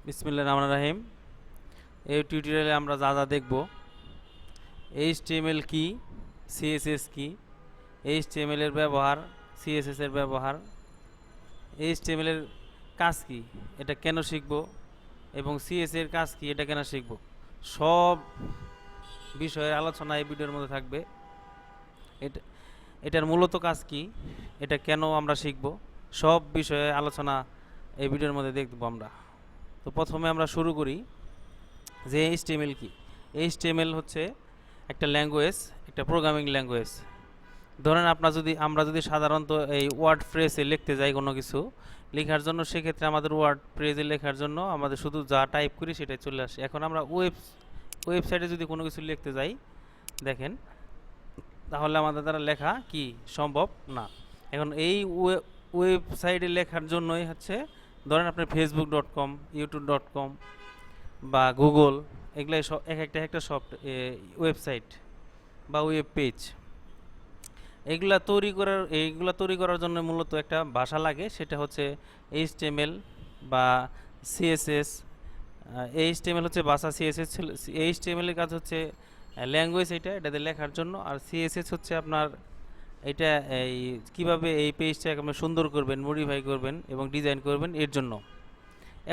বিসমিল্লাহির রহমানির রহিম। এই টিউটোরিয়ালে আমরা যা যা দেখব, এইচটিএমএল কি, সিএসএস কি, এইচটিএমএল এর ব্যবহার, সিএসএস এর ব্যবহার, এইচটিএমএল এর কাজ কি, এটা কেন শিখব, এবং সিএসএস এর কাজ কি, এটা কেন শিখব, সব বিষয়ের আলোচনা এই ভিডিওর মধ্যে থাকবে। এটার মূলত কাজ কি, এটা কেন আমরা শিখব, সব বিষয়ে আলোচনা এই ভিডিওর মধ্যে দেখব আমরা। তো প্রথমে আমরা শুরু করি যে এইচটিএমএল কি। এইচটিএমএল হচ্ছে একটা ল্যাঙ্গুয়েজ, একটা প্রোগ্রামিং ল্যাঙ্গুয়েজ। ধরেন আমরা যদি সাধারণত এই ওয়ার্ড ফ্রেজে লিখতে যাই কোনো কিছু লেখার জন্য, সেক্ষেত্রে আমাদের ওয়ার্ড ফ্রেজে লেখার জন্য আমাদের শুধু যা টাইপ করি সেটাই চলে আসে। এখন আমরা ওয়েবসাইটে যদি কোনো কিছু লিখতে যাই, দেখেন, তাহলে আমাদের দ্বারা লেখা কি সম্ভব না। এখন এই ওয়েবসাইটে লেখার জন্যই হচ্ছে, ধরেন আপনি facebook.com, youtube.com বা গুগল, এগুলাই সব একটা ওয়েবসাইট বা ওয়েব পেজ। এইগুলা তৈরি করার জন্য মূলত একটা ভাষা লাগে, সেটা হচ্ছে এইচটিএমএল বা সিএসএস। এইচটিএমএল হচ্ছে ভাষা, এইচটিএমএল এর কাজ হচ্ছে ল্যাঙ্গুয়েজ, এটাতে লেখার জন্য। আর সিএসএস হচ্ছে আপনার এটা এই কীভাবে এই পেজটাকে আপনি সুন্দর করবেন, মডিফাই করবেন এবং ডিজাইন করবেন, এর জন্য।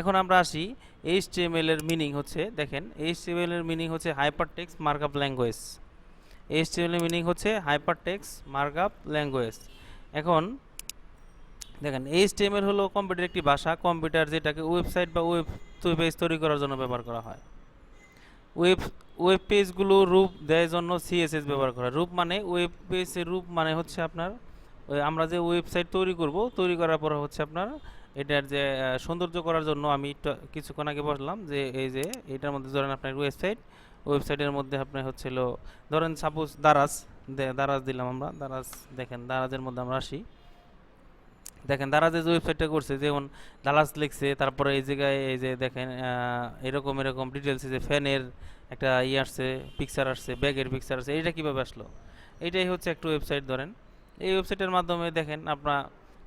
এখন আমরা আসি, এইচটিএমএল এর মিনিং হচ্ছে, দেখেন, এইচটিএমএল এর মিনিং হচ্ছে হাইপারটেক্সট মার্কআপ ল্যাঙ্গুয়েজ। এইচটিএমএল এর মিনিং হচ্ছে হাইপারটেক্সট মার্কআপ ল্যাঙ্গুয়েজ। এখন দেখেন, এইচটিএমএল হলো কম্পিউটার একটি ভাষা, কম্পিউটার যেটাকে ওয়েবসাইট বা ওয়েব পেজ তৈরি করার জন্য ব্যবহার করা হয়। ওয়েব পেজগুলো রূপ দেওয়ার জন্য সিএসএস ব্যবহার করা। রূপ মানে ওয়েব পেজের রূপ মানে হচ্ছে আপনার আমরা যে ওয়েবসাইট তৈরি করার পর হচ্ছে আপনার এটার যে সৌন্দর্য করার জন্য, আমি কিছুক্ষণ আগে বললাম যে এই যে এটার মধ্যে ধরেন আপনার ওয়েবসাইটের মধ্যে আপনার হচ্ছিল, ধরেন সাপোজ দারাজ দিলাম আমরা, দেখেন দারাজের মধ্যে আমরা আসি, দেখেন দারাজের যে ওয়েবসাইটটা করছে, যেমন দারাজ লিখছে, তারপরে এই জায়গায় এই যে দেখেন এরকম ডিটেলস, যে ফ্যানের একটা আসছে, পিকচার আসছে, ব্যাগের পিকচার আসছে। এইটা কীভাবে আসলো? এইটাই হচ্ছে একটা ওয়েবসাইট। ধরেন এই ওয়েবসাইটের মাধ্যমে দেখেন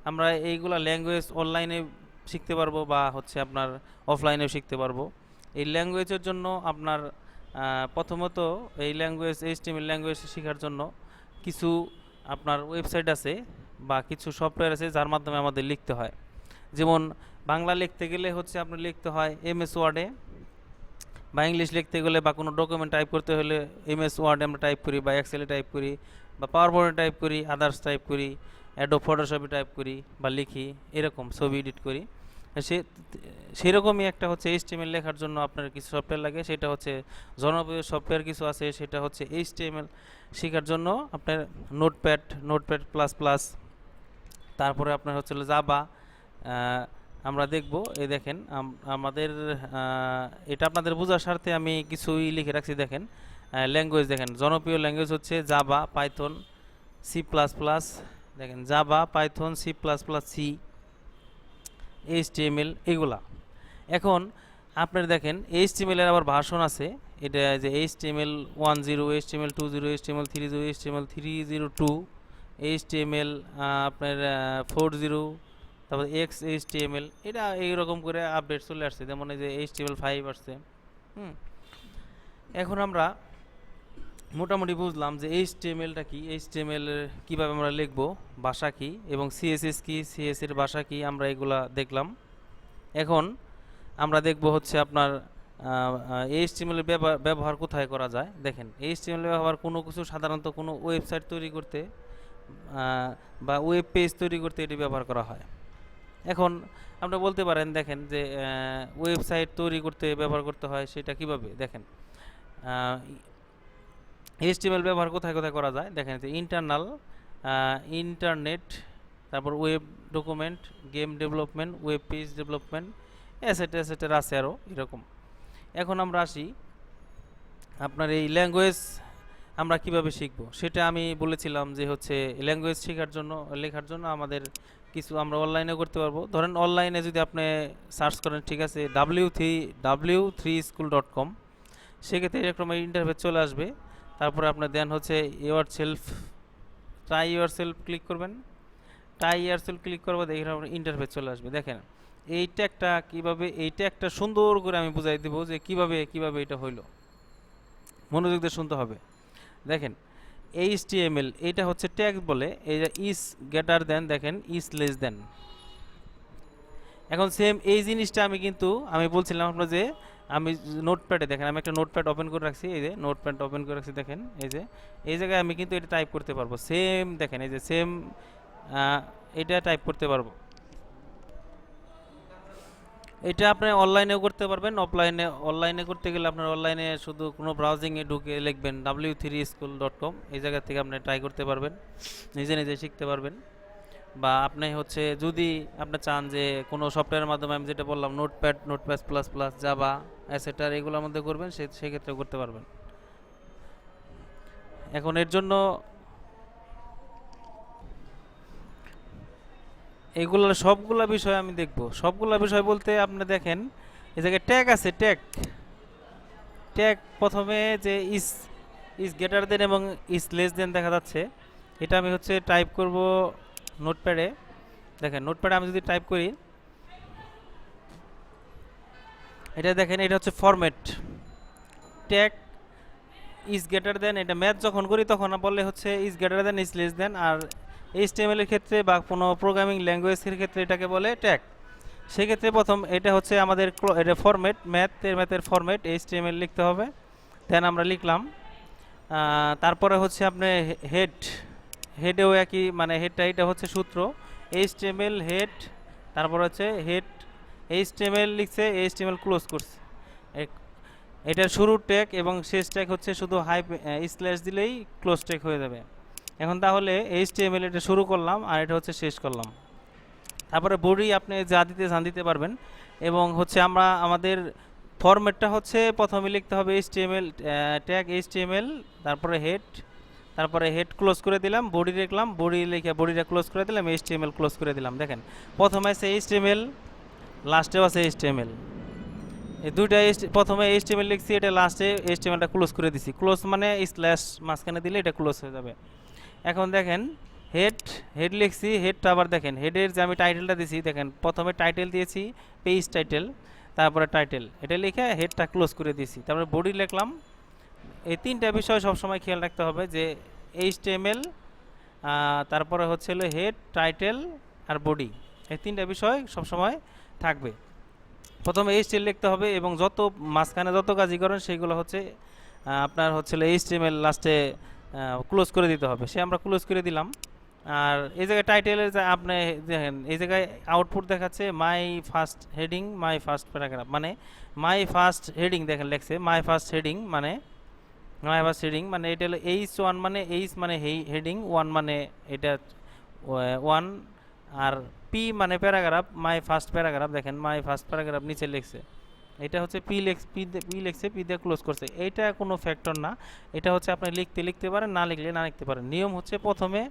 আমরা এইগুলা ল্যাঙ্গুয়েজ অনলাইনে শিখতে পারবো বা হচ্ছে আপনার অফলাইনেও শিখতে পারবো। এই ল্যাঙ্গুয়েজের জন্য আপনার প্রথমত এই এইচটিএমএল ল্যাঙ্গুয়েজ শেখার জন্য কিছু আপনার ওয়েবসাইট আছে বা কিছু সফটওয়্যার আছে যার মাধ্যমে আমাদের লিখতে হয়। যেমন বাংলা লিখতে গেলে হচ্ছে আপনার লিখতে হয় এমএস ওয়ার্ডে, বা ইংলিশ লিখতে গেলে বা কোনো ডকুমেন্ট টাইপ করতে হলে এমএস ওয়ার্ডে আমরা টাইপ করি, বা এক্সেলে টাইপ করি, বা পাওয়ার পয়েন্টে টাইপ করি, আদার্স টাইপ করি, অ্যাডোব ফটোশপে টাইপ করি বা লিখি, এরকম ছবি এডিট করি। সেরকমই একটা হচ্ছে এইচটিএমএল লেখার জন্য আপনার কিছু সফটওয়্যার লাগে। সেটা হচ্ছে জনপ্রিয় সফটওয়্যার কিছু আছে, সেটা হচ্ছে এইচটিএমএল শেখার জন্য আপনার নোটপ্যাড প্লাস প্লাস, তারপরে আপনার হচ্ছে জাভা। আমরা দেখব, এই দেখেন আমাদের এটা আপনাদের বোঝার স্বার্থে আমি কিছুই লিখে রাখছি। দেখেন ল্যাঙ্গুয়েজ, দেখেন জনপ্রিয় ল্যাঙ্গুয়েজ হচ্ছে Java, Python, C plus plus. দেখেন Java, Python, C plus plus, C, HTML, এগুলা। এখন আপনার দেখেন এইচটিএমএল এর আবার ভার্সন আছে, এটা যে HTML 10, HTML 20, HTML 30, HTML 302, HTML আপনার 40, তারপর এইচটিএমএল, এটা এইরকম করে আপডেট চলে আসছে। যেমন এই যে এইচটিএমএল 5 আসছে। এখন আমরা মোটামুটি বুঝলাম যে এইচটিএমএলটা কি, এইচটিএমএল কীভাবে আমরা লিখবো, ভাষা কি, এবং সিএসএস কি, সিএসএস এর ভাষা কি, আমরা এগুলা দেখলাম। এখন আমরা দেখব হচ্ছে আপনার এইচটিএমএল এর ব্যবহার কোথায় করা যায়। দেখেন এইচটিএমএল ব্যবহার কোনো কিছু সাধারণত কোনো ওয়েবসাইট তৈরি করতে বা ওয়েব পেজ তৈরি করতে এটি ব্যবহার করা হয়। এখন আপনি বলতে পারেন, দেখেন যে ওয়েবসাইট তৈরি করতে ব্যবহার করতে হয়, সেটা কিভাবে? দেখেন এইচটিএমএল ব্যবহার কোথায় কোথায় করা যায়। দেখেন যে ইন্টারনেট, তারপর web document, game development, web page development, এসেটের আছে আরও এরকম। এখন আমরা আসি আপনার এই ল্যাঙ্গুয়েজ আমরা কিভাবে শিখব, সেটা আমি বলেছিলাম যে হচ্ছে ল্যাঙ্গুয়েজ লেখার জন্য আমাদের কিছু আমরা অনলাইনে করতে পারবো। ধরেন অনলাইনে যদি আপনি সার্চ করেন, ঠিক আছে, w3school.com, সেক্ষেত্রে এরকম ইন্টারফেস চলে আসবে। তারপরে আপনার দেন হচ্ছে ট্রাই ইউর সেলফ ক্লিক করবেন, ক্লিক করবো, দেখেন আপনার ইন্টারফেস চলে আসবে। দেখেন এই ট্যাগটা কিভাবে, এই ট্যাগটা সুন্দর করে আমি বুঝাই দেব যে কিভাবে এটা হইলো। মনোযোগ দিয়ে শুনতে হবে। দেখেন HTML এটা হচ্ছে ট্যাগ বলে, এই যে ইজ গ্রেটার দেন, দেখেন ইজ লেস দেন। এখন সেম এই জিনিসটা আমি বলছিলাম আপনার যে আমি নোটপ্যাডে, দেখেন আমি একটা নোটপ্যাড ওপেন করে রাখছি, এই যে নোটপ্যাড ওপেন করে রাখছি, দেখেন এই যে এই জায়গায় আমি কিন্তু এটা টাইপ করতে পারবো সেম, দেখেন এই যে সেম এটা টাইপ করতে পারবো। এটা আপনি অনলাইনেও করতে পারবেন, অনলাইনে করতে গেলে আপনার অনলাইনে শুধু কোনো ব্রাউজিংয়ে ঢুকে লিখবেন w3school.com, এই জায়গা থেকে আপনি ট্রাই করতে পারবেন, নিজে নিজে শিখতে পারবেন। বা আপনি হচ্ছে যদি আপনি চান যে কোনো সফটওয়্যারের মাধ্যমে আমি যেটা বললাম নোটপ্যাড প্লাস প্লাস জাভা এসেটার এগুলোর মধ্যে করবেন, সেক্ষেত্রে করতে পারবেন। এখন এর জন্য এগুলোর সবগুলা বিষয় আমি দেখব। সবগুলা বিষয় বলতে আপনি দেখেন এই জায়গায় ট্যাগ আছে, ট্যাগ প্রথমে যে ইজ গ্রেটার দেন এবং ইজ লেস দেন দেখা যাচ্ছে, এটা আমি হচ্ছে টাইপ করব নোটপ্যাডে। দেখেন নোটপ্যাডে আমি যদি টাইপ করি, এটা দেখেন এটা হচ্ছে format tag is greater than, এটা ম্যাথ যখন করি তখন বললে হচ্ছে is greater than is less than. আর HTML এর ক্ষেত্রে বা কোনো প্রোগ্রামিং ল্যাঙ্গুয়েজের ক্ষেত্রে এটাকে বলে ট্যাগ। সেক্ষেত্রে প্রথম এটা হচ্ছে আমাদের এটা ফরম্যাট, ম্যাথের ফরম্যাট HTML লিখতে হবে। দেন আমরা লিখলাম, তারপরে হচ্ছে আপনি হেডেও একই, মানে এটা হচ্ছে সূত্র HTML হেড, তারপর হচ্ছে হেড HTML লিখছে, HTML ক্লোজ করছে। এটার শুরুর ট্যাগ এবং শেষ ট্যাগ হচ্ছে শুধু স্ল্যাশ দিলেই ক্লোজ ট্যাগ হয়ে যাবে। এখন তাহলে HTML এটা শুরু করলাম আর এটা হচ্ছে শেষ করলাম। তারপরে বডি আপনি যা দিতে পারবেন। এবং হচ্ছে আমাদের ফরম্যাটটা হচ্ছে প্রথমে লিখতে হবে HTML ট্যাগ HTML, তারপরে হেড ক্লোজ করে দিলাম, বডি লিখলাম, বডি লিখে বডিটা ক্লোজ করে দিলাম, HTML ক্লোজ করে দিলাম। দেখেন প্রথমে আছে HTML, লাস্টেও আছে HTML। এই দুইটা প্রথমে HTML লিখছি, এটা লাস্টে HTMLটা ক্লোজ করে দিছি। ক্লোজ মানে স্ল্যাশ মাঝখানে দিলে এটা ক্লোজ হয়ে যাবে। এখন দেখেন হেড লিখছি, হেডটা আবার দেখেন হেডের যে আমি টাইটেলটা দিছি, দেখেন প্রথমে টাইটেল দিয়েছি পেজ টাইটেল, তারপরে টাইটেল, এটা লিখে হেডটা ক্লোজ করে দিয়েছি, তারপরে বডি লিখলাম। এই তিনটা বিষয় সবসময় খেয়াল রাখতে হবে যে HTML, তারপরে হচ্ছে হেড, টাইটেল আর বডি, এই তিনটা বিষয় সবসময় থাকবে। প্রথমে HTML লিখতে হবে এবং যত মাঝখানে যত কাজই করেন সেগুলো হচ্ছে আপনার হচ্ছে HTML লাস্টে ক্লোজ করে দিতে হবে। সে আমরা ক্লোজ করে দিলাম। আর এই জায়গায় টাইটেলের যে আপনি দেখেন এই জায়গায় আউটপুট দেখাচ্ছে my first heading, my first paragraph, মানে মাই ফার্স্ট হেডিং দেখেন লেখছে মাই ফার্স্ট হেডিং, মানে এটা হলো H1 মানে H মানে হেডিং, 1 মানে এটা 1, আর পি মানে প্যারাগ্রাফ, মাই ফার্স্ট প্যারাগ্রাফ, দেখেন মাই ফার্স্ট প্যারাগ্রাফ নিচে লিখছে, এটা হচ্ছে পি লিখছে, পি দিয়ে ক্লোজ করছে। এইটা কোনো ফ্যাক্টর না, এটা হচ্ছে আপনি লিখতে পারেন, না লিখলে না লিখতে পারেন। নিয়ম হচ্ছে প্রথমে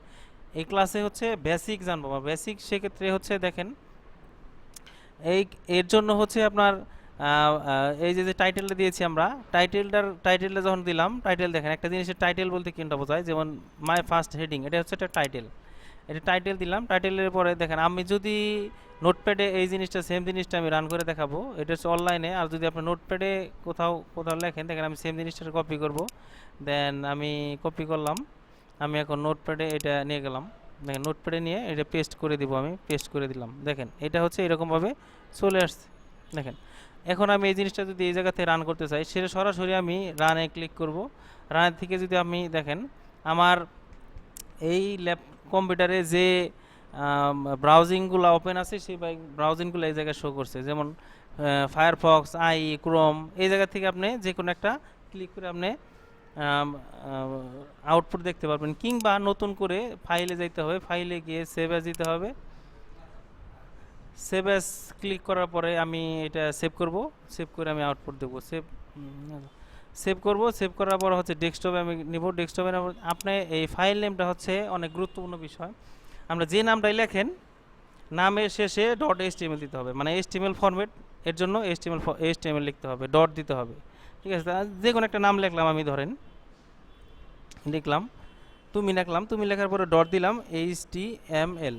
এই ক্লাসে হচ্ছে বেসিক জানবো, বেসিক সেক্ষেত্রে হচ্ছে দেখেন এর জন্য হচ্ছে আপনার এই যে টাইটেলটা দিয়েছি আমরা, টাইটেলটা যখন দিলাম, টাইটেল দেখেন একটা জিনিসের টাইটেল বলতে কোনটা বোঝায়, যেমন মাই ফার্স্ট হেডিং, এটা হচ্ছে একটা টাইটেল, এটা টাইটেল দিলাম। টাইটেলের পরে দেখেন আমি যদি নোটপ্যাডে এই জিনিসটা সেম জিনিসটা আমি রান করে দেখাবো, এটা হচ্ছে অনলাইনে। আর যদি আপনি নোটপ্যাডে কোথাও লেখেন, দেখেন আমি সেম জিনিসটা কপি করব, দেন আমি কপি করলাম, আমি এখন নোটপ্যাডে এটা নিয়ে গেলাম, দেখেন নোটপ্যাডে নিয়ে এটা পেস্ট করে দিব, আমি পেস্ট করে দিলাম। দেখেন এটা হচ্ছে এরকমভাবে চলে আসছে। দেখেন এখন আমি এই জিনিসটা যদি এই জায়গাতে রান করতে চাই, সেটা সরাসরি আমি রানে ক্লিক করব। রানের থেকে যদি আমি দেখেন আমার এই কম্পিউটারে যে ব্রাউজিংগুলো ওপেন আছে সেই ব্রাউজিংগুলো এই জায়গায় শো করছে, যেমন ফায়ারফক্স, ক্রোম, এই জায়গা থেকে আপনি যে কোনো একটা ক্লিক করে আপনি আউটপুট দেখতে পারবেন। কিংবা নতুন করে ফাইলে যাইতে হবে, ফাইলে গিয়ে সেভ অ্যাজ দিতে হবে। সেভ অ্যাজ ক্লিক করার পরে আমি এটা সেভ করব, সেভ করে আমি আউটপুট দেবো। সেভ করার পর হচ্ছে ডেস্কটপে আমি নিব। ডেস্কটপে আপনি এই ফাইল নেমটা হচ্ছে অনেক গুরুত্বপূর্ণ বিষয়। আমরা যে নামটাই লেখেন নামের শেষে .html দিতে হবে, মানে HTML ফরম্যাট, এর জন্য HTML লিখতে হবে, ডট দিতে হবে, ঠিক আছে। যে কোনো একটা নাম লিখলাম, আমি ধরেন লিখলাম তুমি লেখার পরে ডট দিলাম HTML,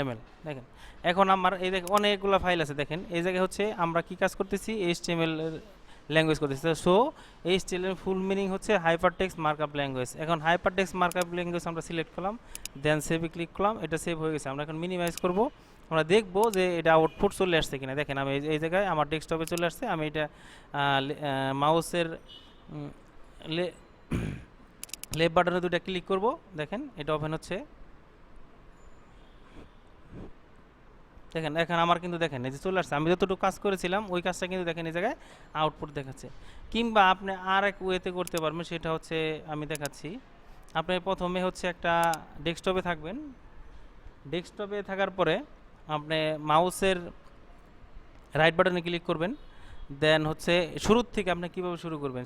ml দেখেন। এখন আমার এই দেখেন অনেকগুলো ফাইল আছে, দেখেন এই জায়গায় হচ্ছে আমরা কি কাজ করতেছি, HTML ল্যাঙ্গুয়েজ করতেছি। সো HTML ফুল মিনিং হচ্ছে হাইপারটেক্সট মার্কআপ ল্যাঙ্গুয়েজ। এখন হাইপারটেক্সট মার্কআপ ল্যাঙ্গুয়েজ আমরা সিলেক্ট করলাম, দেন সেভে ক্লিক করলাম, এটা সেভ হয়ে গেছে। আমরা এখন মিনিমাইজ করব, আমরা দেখব যে এটা আউটপুট চলে আসছে কিনা। দেখেন আমি এই জায়গায় আমার ডেস্কটপে চলে আসছে। আমি এটা মাউসের লেফট বাটনে দুটো ক্লিক করব, দেখেন এটা ওপেন হচ্ছে। দেখেন এখন আমার কিন্তু দেখেন এই যে চলে আসছে, আমি যতটুকু কাজ করেছিলাম ওই কাজটা কিন্তু দেখেন এই জায়গায় আউটপুট দেখাচ্ছে। কিংবা আপনি আর এক ওয়েতে করতে পারবেন, সেটা হচ্ছে আমি দেখাচ্ছি। আপনি প্রথমে হচ্ছে একটা ডেস্কটপে থাকবেন, ডেস্কটপে থাকার পরে আপনি মাউসের রাইট বাটনে ক্লিক করবেন, দেন হচ্ছে শুরুর থেকে আপনি কীভাবে শুরু করবেন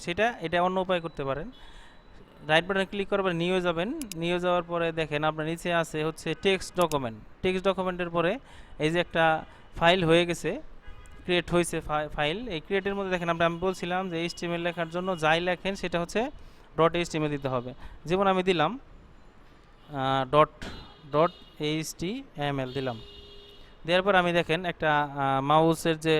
এটা অন্য উপায় করতে পারেন। রাইট বাটনে ক্লিক করবেন, নিয়ে যাবেন, নিয়ে যাওয়ার পরে দেখেন আপনার নিচে আছে হচ্ছে টেক্সট ডকুমেন্ট। টেক্সট ডকুমেন্টের পরে এই যে একটা ফাইল হয়ে গেছে, ক্রিয়েট হয়েছে ফাইল। এই ক্রিয়েটের মধ্যে দেখেন আমি বলছিলাম যে HTML লেখার জন্য যাই লেখেন সেটা হচ্ছে .html দিতে হবে। যেমন আমি দিলাম .html দিলাম। দেওয়ার পর আমি দেখেন একটা মাউসের যে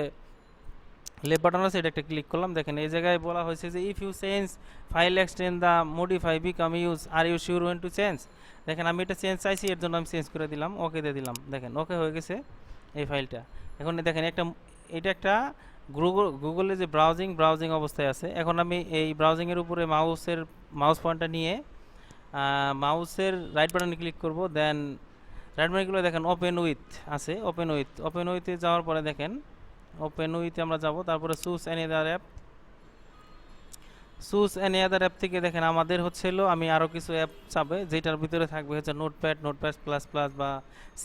লেফট বাটন আছে এটা একটা ক্লিক করলাম। দেখেন এই জায়গায় বলা হয়েছে যে if you change file extend the modify become use are you sure want to change. দেখেন আমি এটা চেঞ্জ চাইছি, এর জন্য আমি চেঞ্জ করে দিলাম, ওকে দিয়ে দিলাম। দেখেন ওকে হয়ে গেছে এই ফাইলটা। এখন দেখেন এটা একটা গুগলে যে ব্রাউজিং অবস্থায় আছে। এখন আমি এই ব্রাউজিংয়ের উপরে মাউস পয়েন্টটা নিয়ে মাউসের রাইট বাটনে ক্লিক করব, দেন রাইট বাটনগুলো দেখেন ওপেন উইথ আছে, ওপেন উইথে যাওয়ার পরে দেখেন ওপেন উইথে আমরা যাব, তারপরে চুজ এনি আদার অ্যাপ থেকে দেখেন আমাদের হচ্ছে আমি আরও কিছু অ্যাপ চাবে, যেটার ভিতরে থাকবে হচ্ছে নোটপ্যাড ++ বা C++,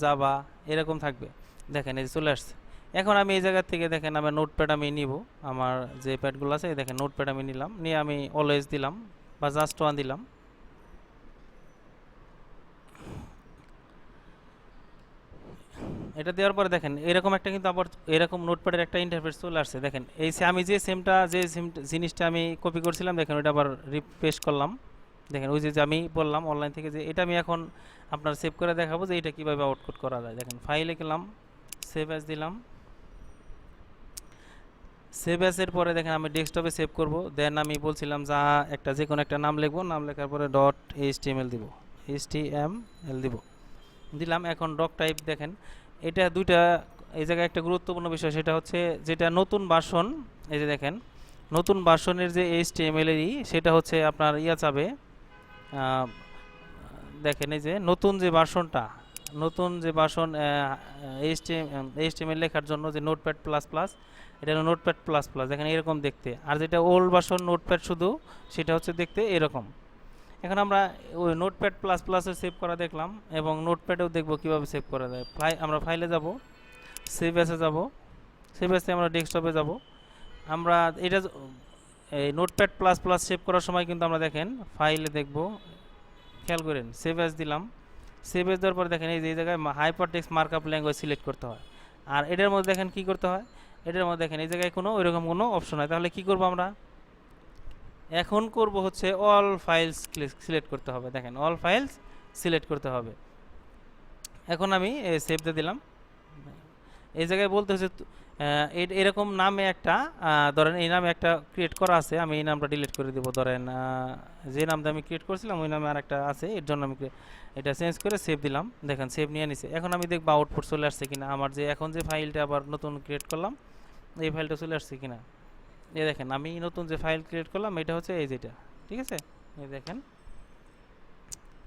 জাভা এরকম থাকবে। দেখেন এই যে চলে আসছে। এখন আমি এই জায়গা থেকে দেখেন আমার নোটপ্যাড আমি নিব, আমার যে প্যাডগুলো আছে দেখেন নোটপ্যাড আমি নিলাম, নিয়ে আমি অলওয়েজ দিলাম বা জাস্ট ওয়ান দিলাম। এটা দেওয়ার পরে দেখেন এরকম একটা কিন্তু আবার এরকম নোটপ্যাডের একটা ইন্টারফেস চলে আসছে। দেখেন এই আমি যে জিনিসটা আমি কপি করছিলাম, দেখেন ওইটা আবার রিপ্লেস করলাম। দেখেন ওই যে আমি বললাম অনলাইন থেকে যে এটা আমি এখন আপনার সেভ করে দেখাবো যে এটা কীভাবে আউটপুট করা যায়। দেখেন ফাইলে গেলাম, সেভ অ্যাজ দিলাম। সেভ অ্যাজের পরে দেখেন আমি ডেস্কটপে সেভ করব, দেন আমি বলছিলাম যে কোনো একটা নাম লিখবো, নাম লেখার পরে .html দিব, HTML দিলাম। এখন ডক টাইপ দেখেন এটা দুইটা এই জায়গায় একটা গুরুত্বপূর্ণ বিষয়, সেটা হচ্ছে যেটা নতুন ভার্সন, এই যে দেখেন নতুন ভার্সনের যে HTML সেটা হচ্ছে আপনার চাবে। দেখেন এই যে নতুন যে ভার্সন HTML লেখার জন্য যে নোটপ্যাড++, এটা হলো নোটপ্যাড++, দেখেন এরকম দেখতে। আর যেটা ওল্ড ভার্সন নোটপ্যাড শুধু, সেটা হচ্ছে দেখতে এরকম। এখন আমরা ওই নোটপ্যাড++-এ সেভ করা দেখলাম, এবং নোটপ্যাডেও দেখব কীভাবে সেভ করা যায়। আমরা ফাইলে যাব, সেভ অ্যাসে যাব, সেভ অ্যাসে আমরা ডেস্কটপে যাব। আমরা এটা এই নোটপ্যাড++ সেভ করার সময় কিন্তু আমরা দেখেন ফাইলে দেখব, খেয়াল করেন সেভ অ্যাস দিলাম। সেভ অ্যাস দেওয়ার পরে দেখেন এই যে জায়গায় হাইপারটেক্সট মার্কআপ ল্যাঙ্গুয়েজ সিলেক্ট করতে হয়। আর এটার মধ্যে দেখেন কি করতে হয়, এটার মধ্যে দেখেন এই জায়গায় ওইরকম কোনো অপশন হয়। তাহলে কি করব আমরা এখন করব হচ্ছে অল ফাইলস সিলেক্ট করতে হবে। দেখেন অল ফাইলস সিলেক্ট করতে হবে। এখন আমি সেভ দিয়ে দিলাম। এই জায়গায় বলতে হচ্ছে এরকম নামে একটা ধরেন এই নামে একটা ক্রিয়েট করা আছে, আমি এই নামটা ডিলিট করে দেবো। ধরেন যে নামটা আমি ক্রিয়েট করছিলাম ওই নামে আর একটা আছে, এর জন্য আমি এটা চেঞ্জ করে সেভ দিলাম। দেখেন সেভ নিয়ে নিছে। এখন আমি দেখবো আউটপুট চলে আসছে কিনা, আমার যে এখন যে ফাইলটা আবার নতুন ক্রিয়েট করলাম এই ফাইলটা চলে আসছে কিনা। এই দেখেন আমি নতুন যে ফাইল ক্রিয়েট করলাম এটা হচ্ছে এই যেটা, ঠিক আছে। এই দেখেন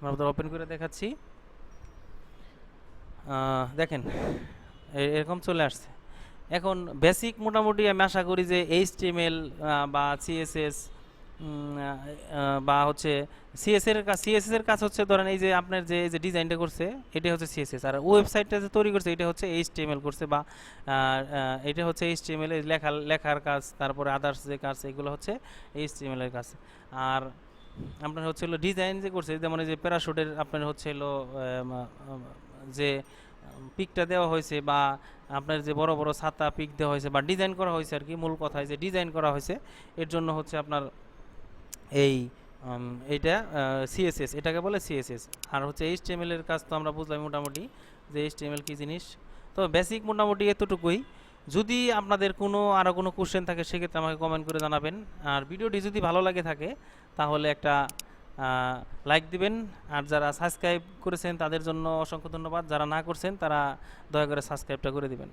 আমরা ওপেন করে দেখাচ্ছি, দেখেন এরকম চলে আসছে। এখন বেসিক মোটামুটি আমি আশা করি যে HTML বা CSS বা হচ্ছে CSS এর কাজ হচ্ছে ধরেন এই যে আপনার যে ডিজাইনটা করছে এটা হচ্ছে CSS, আর ওয়েবসাইটটা যে তৈরি করছে এটা হচ্ছে HTML করছে, বা এটা হচ্ছে HTML এর লেখার কাজ, তারপরে আদার্স যে কাজ এগুলো হচ্ছে HTML এর কাজ। আর আপনার হচ্ছে ডিজাইন যে করছে, যেমন এই যে প্যারাশুটের আপনার হচ্ছে যে পিকটা দেওয়া হয়েছে, বা আপনার যে বড় বড় ছাতা পিক দেওয়া হয়েছে বা ডিজাইন করা হয়েছে আর কি, মূল কথায় যে ডিজাইন করা হয়েছে, এর জন্য হচ্ছে আপনার এই এইটা সিএসএস, এটাকে বলে সিএসএস। আর হচ্ছে এইচটিএমএল এর কাজ তো আমরা বুঝলাম মোটামুটি যে এইচটিএমএল কী জিনিস। তো বেসিক মোটামুটি এতটুকুই। যদি আপনাদের আরও কোনো কোশ্চেন থাকে সেক্ষেত্রে আমাকে কমেন্ট করে জানাবেন। আর ভিডিওটি যদি ভালো লাগে থাকে তাহলে একটা লাইক দিবেন। আর যারা সাবস্ক্রাইব করেছেন তাদের জন্য অসংখ্য ধন্যবাদ, যারা না করছেন তারা দয়া করে সাবস্ক্রাইবটা করে দিবেন।